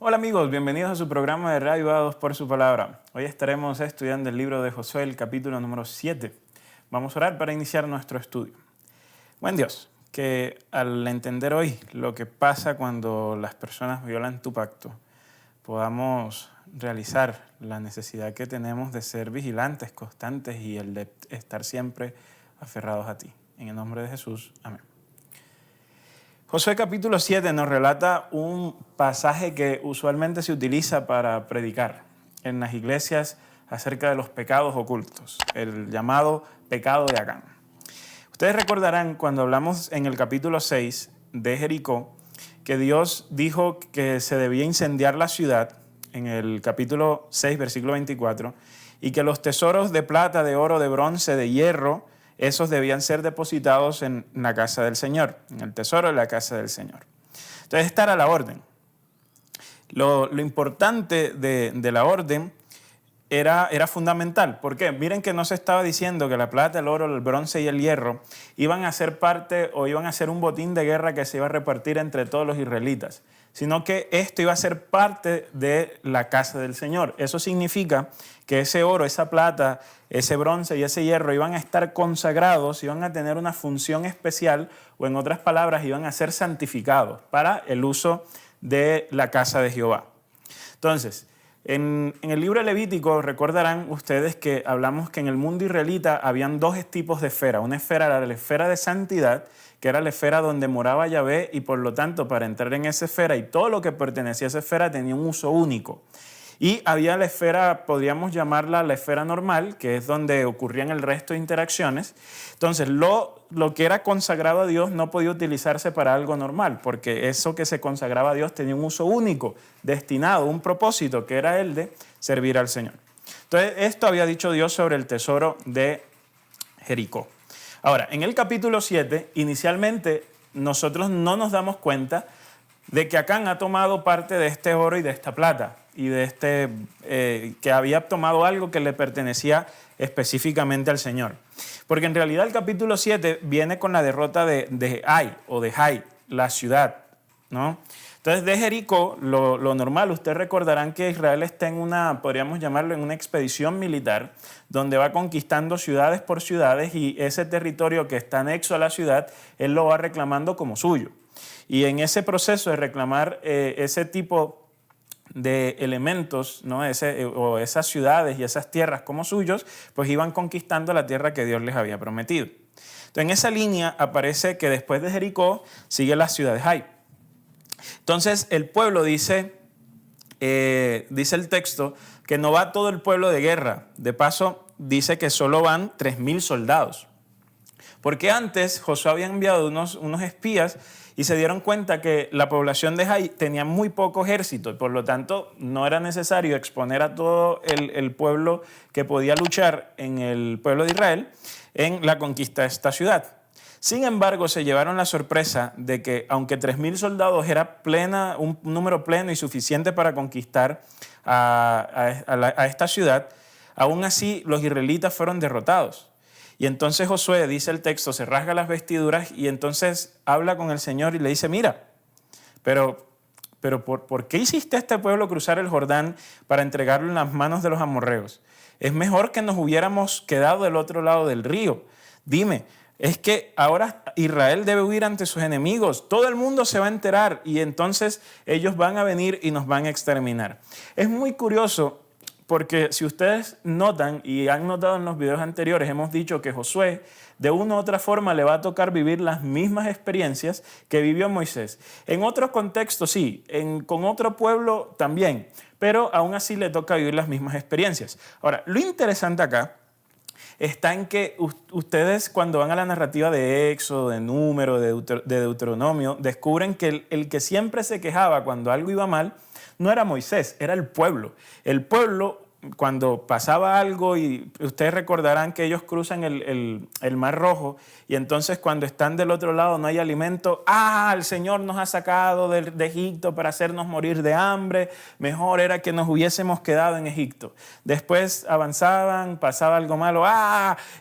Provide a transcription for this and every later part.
Hola amigos, bienvenidos a su programa de Reavivados por su palabra. Hoy estaremos estudiando el libro de Josué, el capítulo número 7. Vamos a orar para iniciar nuestro estudio. Buen Dios, que al entender hoy lo que pasa cuando las personas violan tu pacto, podamos realizar la necesidad que tenemos de ser vigilantes, constantes y el de estar siempre aferrados a ti. En el nombre de Jesús, amén. Josué capítulo 7 nos relata un pasaje que usualmente se utiliza para predicar en las iglesias acerca de los pecados ocultos, el llamado pecado de Acán. Ustedes recordarán cuando hablamos en el capítulo 6 de Jericó que Dios dijo que se debía incendiar la ciudad en el capítulo 6, versículo 24, y que los tesoros de plata, de oro, de bronce, de hierro, esos debían ser depositados en la casa del Señor, en el tesoro de la casa del Señor. Entonces, esta era la orden. Lo importante de la orden era fundamental. ¿Por qué? Miren que no se estaba diciendo que la plata, el oro, el bronce y el hierro iban a ser parte o iban a ser un botín de guerra que se iba a repartir entre todos los israelitas, sino que esto iba a ser parte de la casa del Señor. Eso significa que ese oro, esa plata, ese bronce y ese hierro iban a estar consagrados, iban a tener una función especial, o en otras palabras, iban a ser santificados para el uso de la casa de Jehová. Entonces, en el libro de Levítico, recordarán ustedes que hablamos que en el mundo israelita habían dos tipos de esfera. Una esfera era la esfera de santidad, que era la esfera donde moraba Yahvé, y por lo tanto, para entrar en esa esfera y todo lo que pertenecía a esa esfera tenía un uso único. Y había la esfera, podríamos llamarla la esfera normal, que es donde ocurrían el resto de interacciones. Entonces, lo que era consagrado a Dios no podía utilizarse para algo normal, porque eso que se consagraba a Dios tenía un uso único, destinado, un propósito, que era el de servir al Señor. Entonces, esto había dicho Dios sobre el tesoro de Jericó. Ahora, en el capítulo 7, inicialmente, nosotros no nos damos cuenta de que Acán ha tomado parte de este oro y de esta plata, y de que había tomado algo que le pertenecía específicamente al Señor. Porque en realidad el capítulo 7 viene con la derrota de Ai o de Jai, la ciudad, ¿no? Entonces de Jericó, lo normal, ustedes recordarán que Israel está en una, podríamos llamarlo, en una expedición militar, donde va conquistando ciudades por ciudades, y ese territorio que está anexo a la ciudad, él lo va reclamando como suyo. Y en ese proceso de reclamar ese tipo de elementos, ¿no? O esas ciudades y esas tierras como suyos, pues iban conquistando la tierra que Dios les había prometido. Entonces, en esa línea aparece que después de Jericó sigue la ciudad de Jai. Entonces, el pueblo dice el texto que no va todo el pueblo de guerra. De paso, dice que solo van 3,000 soldados. Porque antes Josué había enviado unos espías y se dieron cuenta que la población de Jai tenía muy poco ejército, y por lo tanto no era necesario exponer a todo el pueblo que podía luchar en el pueblo de Israel en la conquista de esta ciudad. Sin embargo, se llevaron la sorpresa de que aunque 3,000 soldados era un número pleno y suficiente para conquistar a esta ciudad, aún así los israelitas fueron derrotados. Y entonces Josué, dice el texto, se rasga las vestiduras y entonces habla con el Señor y le dice, mira, pero ¿por qué hiciste a este pueblo cruzar el Jordán para entregarlo en las manos de los amorreos? Es mejor que nos hubiéramos quedado del otro lado del río. Dime, es que ahora Israel debe huir ante sus enemigos, todo el mundo se va a enterar y entonces ellos van a venir y nos van a exterminar. Es muy curioso, porque si ustedes notan y han notado en los videos anteriores, hemos dicho que Josué de una u otra forma le va a tocar vivir las mismas experiencias que vivió Moisés. En otros contextos sí, con otro pueblo también, pero aún así le toca vivir las mismas experiencias. Ahora, lo interesante acá está en que ustedes cuando van a la narrativa de Éxodo, de Número, de Deuteronomio, descubren que el que siempre se quejaba cuando algo iba mal no era Moisés, era el pueblo. El pueblo cuando pasaba algo, y ustedes recordarán que ellos cruzan el Mar Rojo, y entonces cuando están del otro lado no hay alimento. El Señor nos ha sacado de Egipto para hacernos morir de hambre, mejor era que nos hubiésemos quedado en Egipto. Después avanzaban, pasaba algo malo.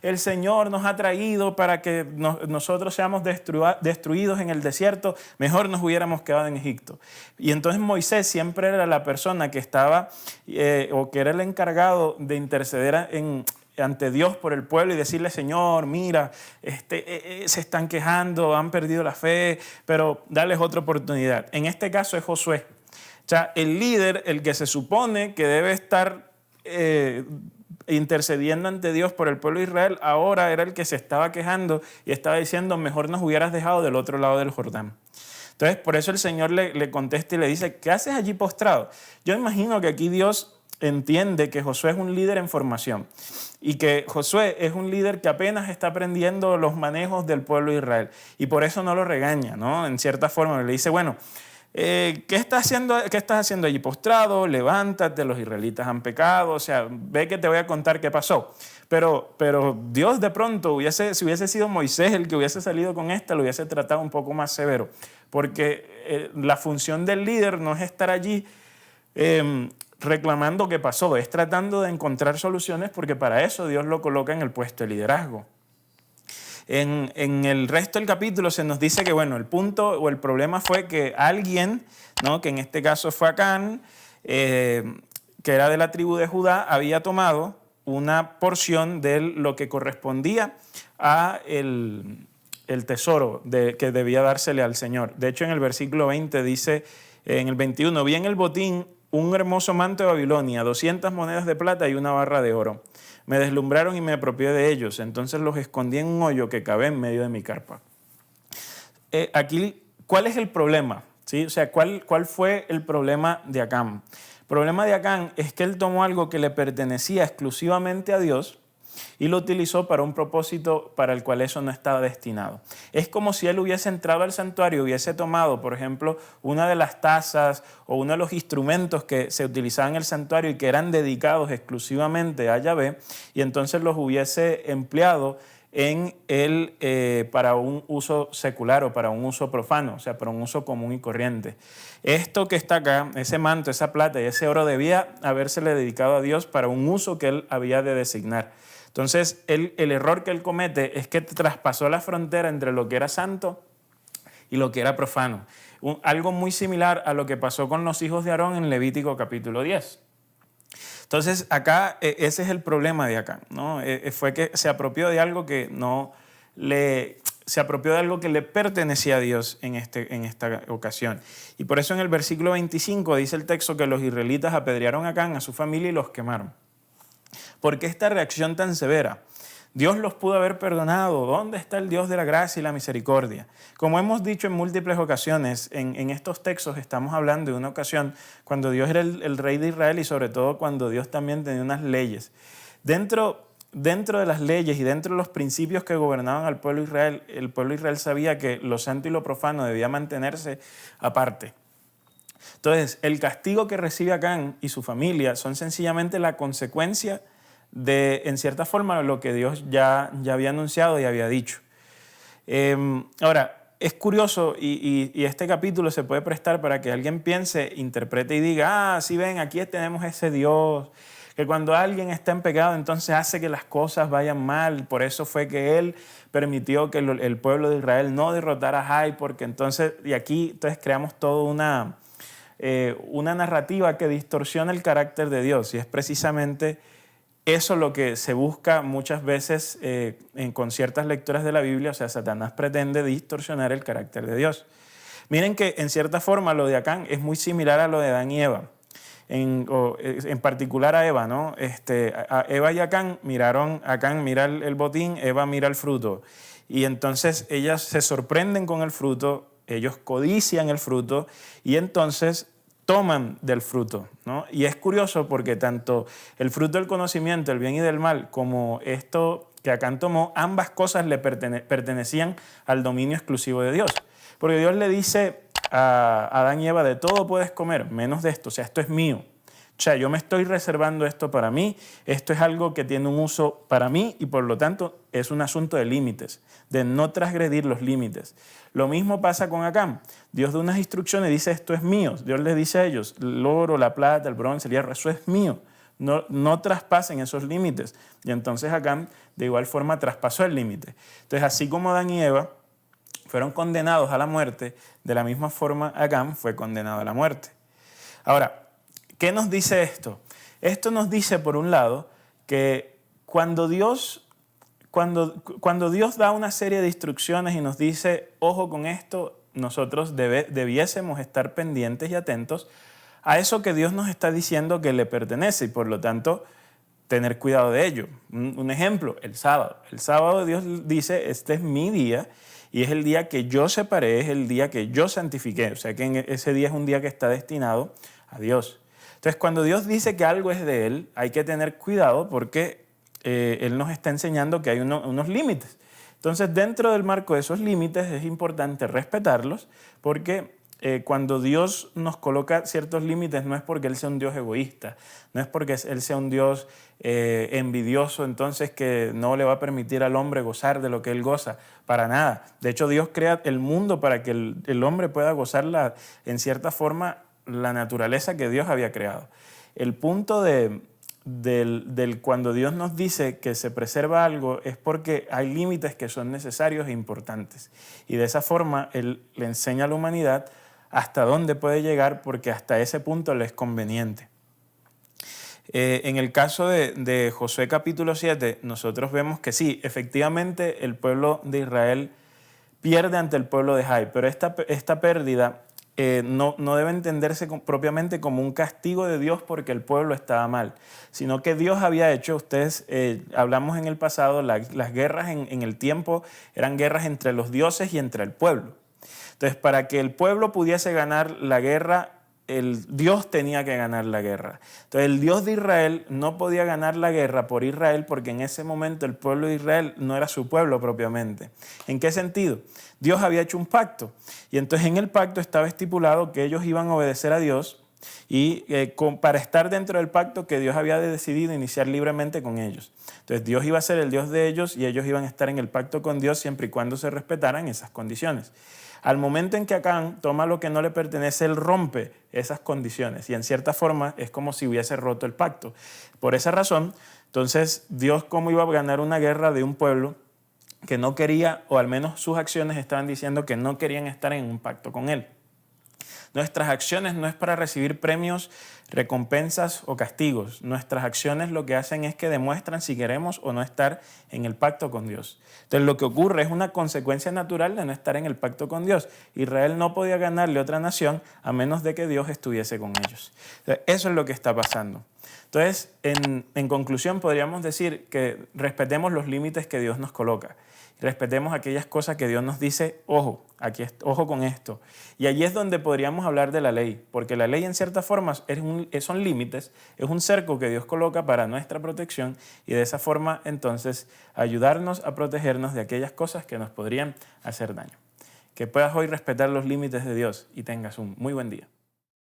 El Señor nos ha traído para que nosotros seamos destruidos en el desierto, mejor nos hubiéramos quedado en Egipto. Y entonces Moisés siempre era la persona que estaba, o que era el encargado de interceder ante Dios por el pueblo y decirle: Señor, mira, se están quejando, han perdido la fe, pero dales otra oportunidad. En este caso es Josué. O sea, el líder, el que se supone que debe estar intercediendo ante Dios por el pueblo de Israel, ahora era el que se estaba quejando y estaba diciendo: mejor nos hubieras dejado del otro lado del Jordán. Entonces, por eso el Señor le contesta y le dice: ¿qué haces allí postrado? Yo imagino que aquí Dios entiende que Josué es un líder en formación y que Josué es un líder que apenas está aprendiendo los manejos del pueblo de Israel, y por eso no lo regaña, ¿no? En cierta forma le dice: bueno, ¿qué estás haciendo allí postrado? Levántate, los israelitas han pecado, o sea, ve que te voy a contar qué pasó. Pero Dios de pronto, si hubiese sido Moisés el que hubiese salido con lo hubiese tratado un poco más severo, porque la función del líder no es estar allí reclamando qué pasó, es tratando de encontrar soluciones, porque para eso Dios lo coloca en el puesto de liderazgo. En el resto del capítulo se nos dice que, bueno, el punto o el problema fue que alguien, ¿no?, que en este caso fue Acán, que era de la tribu de Judá, había tomado una porción de lo que correspondía a el tesoro que debía dársele al Señor. De hecho, en el versículo 20 dice, en el 21, vi en el botín un hermoso manto de Babilonia, 200 monedas de plata y una barra de oro. Me deslumbraron y me apropié de ellos. Entonces los escondí en un hoyo que cabé en medio de mi carpa. Aquí, ¿cuál es el problema? ¿Sí? O sea, ¿cuál fue el problema de Acán? El problema de Acán es que él tomó algo que le pertenecía exclusivamente a Dios y lo utilizó para un propósito para el cual eso no estaba destinado. Es como si él hubiese entrado al santuario y hubiese tomado, por ejemplo, una de las tazas o uno de los instrumentos que se utilizaban en el santuario y que eran dedicados exclusivamente a Yahvé, y entonces los hubiese empleado para un uso secular o para un uso profano, o sea, para un uso común y corriente. Esto que está acá, ese manto, esa plata y ese oro debía habérsele dedicado a Dios para un uso que él había de designar. Entonces, el error que él comete es que traspasó la frontera entre lo que era santo y lo que era profano. Algo muy similar a lo que pasó con los hijos de Aarón en Levítico capítulo 10. Entonces, acá ese es el problema de Acán, ¿no? Fue que se apropió de algo que le pertenecía a Dios en esta ocasión. Y por eso en el versículo 25 dice el texto que los israelitas apedrearon a Acán, a su familia, y los quemaron. ¿Por qué esta reacción tan severa? Dios los pudo haber perdonado. ¿Dónde está el Dios de la gracia y la misericordia? Como hemos dicho en múltiples ocasiones, en estos textos estamos hablando de una ocasión cuando Dios era el rey de Israel, y sobre todo cuando Dios también tenía unas leyes. Dentro de las leyes y dentro de los principios que gobernaban al pueblo de Israel, el pueblo de Israel sabía que lo santo y lo profano debía mantenerse aparte. Entonces, el castigo que recibe Acán y su familia son sencillamente la consecuencia de, en cierta forma, lo que Dios ya había anunciado y había dicho. Ahora, es curioso y este capítulo se puede prestar para que alguien piense, interprete y diga: sí, ven, aquí tenemos ese Dios que cuando alguien está en pecado entonces hace que las cosas vayan mal. Por eso fue que Él permitió que el pueblo de Israel no derrotara a Jai, porque entonces creamos toda una narrativa que distorsiona el carácter de Dios, y es precisamente eso lo que se busca muchas veces con ciertas lecturas de la Biblia. O sea, Satanás pretende distorsionar el carácter de Dios. Miren que en cierta forma lo de Acán es muy similar a lo de Adán y Eva, en particular a Eva, ¿no? A Eva y Acán Acán mira el botín, Eva mira el fruto, y entonces ellas se sorprenden con el fruto, ellos codician el fruto y entonces toman del fruto, ¿no? Y es curioso porque tanto el fruto del conocimiento, el bien y del mal, como esto que Acán tomó, ambas cosas le pertenecían al dominio exclusivo de Dios. Porque Dios le dice a Adán y Eva: de todo puedes comer, menos de esto, o sea, esto es mío. O sea, yo me estoy reservando esto para mí, esto es algo que tiene un uso para mí y por lo tanto es un asunto de límites, de no transgredir los límites. Lo mismo pasa con Acán. Dios da unas instrucciones y dice, esto es mío. Dios les dice a ellos, el oro, la plata, el bronce, el hierro, eso es mío. No traspasen esos límites. Y entonces Acán de igual forma traspasó el límite. Entonces, así como Adán y Eva fueron condenados a la muerte, de la misma forma Acán fue condenado a la muerte. Ahora, ¿qué nos dice esto? Esto nos dice, por un lado, que cuando Dios da una serie de instrucciones y nos dice, ojo con esto, nosotros debiésemos estar pendientes y atentos a eso que Dios nos está diciendo que le pertenece y por lo tanto tener cuidado de ello. Un ejemplo, el sábado. El sábado Dios dice, este es mi día y es el día que yo separé, es el día que yo santifiqué. O sea que ese día es un día que está destinado a Dios. Entonces, cuando Dios dice que algo es de Él, hay que tener cuidado porque Él nos está enseñando que hay unos límites. Entonces, dentro del marco de esos límites es importante respetarlos porque cuando Dios nos coloca ciertos límites no es porque Él sea un Dios egoísta, no es porque Él sea un Dios envidioso, entonces que no le va a permitir al hombre gozar de lo que Él goza, para nada. De hecho, Dios crea el mundo para que el hombre pueda gozar en cierta forma la naturaleza que Dios había creado. El punto del cuando Dios nos dice que se preserva algo es porque hay límites que son necesarios e importantes. Y de esa forma Él le enseña a la humanidad hasta dónde puede llegar porque hasta ese punto le es conveniente. En el caso de Josué capítulo 7, nosotros vemos que sí, efectivamente el pueblo de Israel pierde ante el pueblo de Jai, pero esta pérdida no debe entenderse propiamente como un castigo de Dios porque el pueblo estaba mal, sino que Dios había hecho, ustedes hablamos en el pasado, las guerras en el tiempo eran guerras entre los dioses y entre el pueblo. Entonces, para que el pueblo pudiese ganar la guerra, el Dios tenía que ganar la guerra. Entonces, el Dios de Israel no podía ganar la guerra por Israel porque en ese momento el pueblo de Israel no era su pueblo propiamente. ¿En qué sentido? Dios había hecho un pacto y entonces en el pacto estaba estipulado que ellos iban a obedecer a Dios y para estar dentro del pacto que Dios había decidido iniciar libremente con ellos. Entonces Dios iba a ser el Dios de ellos y ellos iban a estar en el pacto con Dios siempre y cuando se respetaran esas condiciones. Al momento en que Acán toma lo que no le pertenece, él rompe esas condiciones y en cierta forma es como si hubiese roto el pacto. Por esa razón, entonces Dios cómo iba a ganar una guerra de un pueblo que no quería, o al menos sus acciones estaban diciendo que no querían estar en un pacto con Él. Nuestras acciones no es para recibir premios, recompensas o castigos. Nuestras acciones lo que hacen es que demuestran si queremos o no estar en el pacto con Dios. Entonces lo que ocurre es una consecuencia natural de no estar en el pacto con Dios. Israel no podía ganarle a otra nación a menos de que Dios estuviese con ellos. Entonces, eso es lo que está pasando. Entonces, en conclusión, podríamos decir que respetemos los límites que Dios nos coloca. Respetemos aquellas cosas que Dios nos dice, ojo, ojo con esto. Y allí es donde podríamos hablar de la ley, porque la ley en cierta forma son límites, es un cerco que Dios coloca para nuestra protección y de esa forma entonces ayudarnos a protegernos de aquellas cosas que nos podrían hacer daño. Que puedas hoy respetar los límites de Dios y tengas un muy buen día.